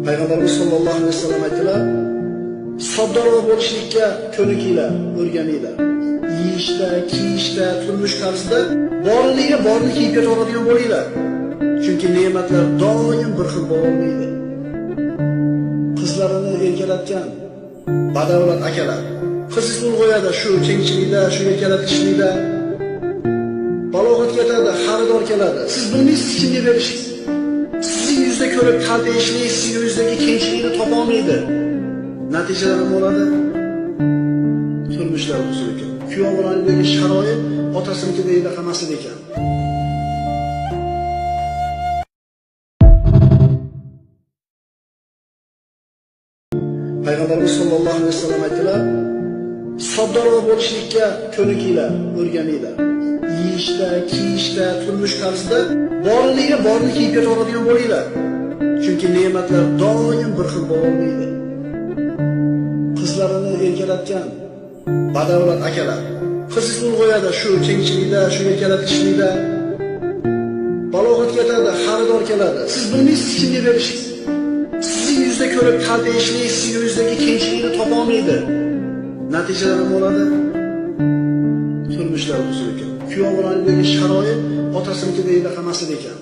Payg'ambarimiz sollallohu alayhi vasallam aytdilar, soddaroq bo'lishlikka ko'nikinglar, o'rganinglar. Yeyishda, kiyishda, turmush tarzida borini kiyib ketaveradigan bo'linglar. Chunki ne'matlar doim bir xil bo'lmaydi. Qizlarini erkalatgan badavlat akalar qiziq ulg'ayadi shu kengchilikda, shu erkalatishlikda. Balog'atga yetadi, xaridor keladi. Siz bilmaysiz kimga berishingiz. Sizning yuzda ko'rib qalb eshitmaydi, sizning yuzdagi kengchilikni topa olmaydi. Natijada nima bo'ladi? Turmushlar buzilib ketadi. Kuyovlarning sharoit otasinikidek emas ekan. Payg'ambarimiz sollallohu alayhi vasallam aytdilar, soddaroq bo'lishlikka ko'nikinglar, o'rganinglar. Yeyishda, kiyishda, turmush tarzida borini kiyib ketaveradigan bo'linglar. Chunki ne'matlar doim bir xil bo'lmaydi. Qizlarini erkalatgan badavlat akalar qiziq ulg'ayadi shu kengchilikda, shu erkalatishlikda. Balog'atga yetadi, xaridor keladi. Siz bilmaysiz kimga berishingiz. Sizning yuzda ko'rib qalb eshitmaydi, sizning yuzdagi kengchilikni topa olmaydi. Natijada nima bo'ladi? Turmushlar buzilib ketadi. Kuyovlarning sharoit otasinikidek emas ekan.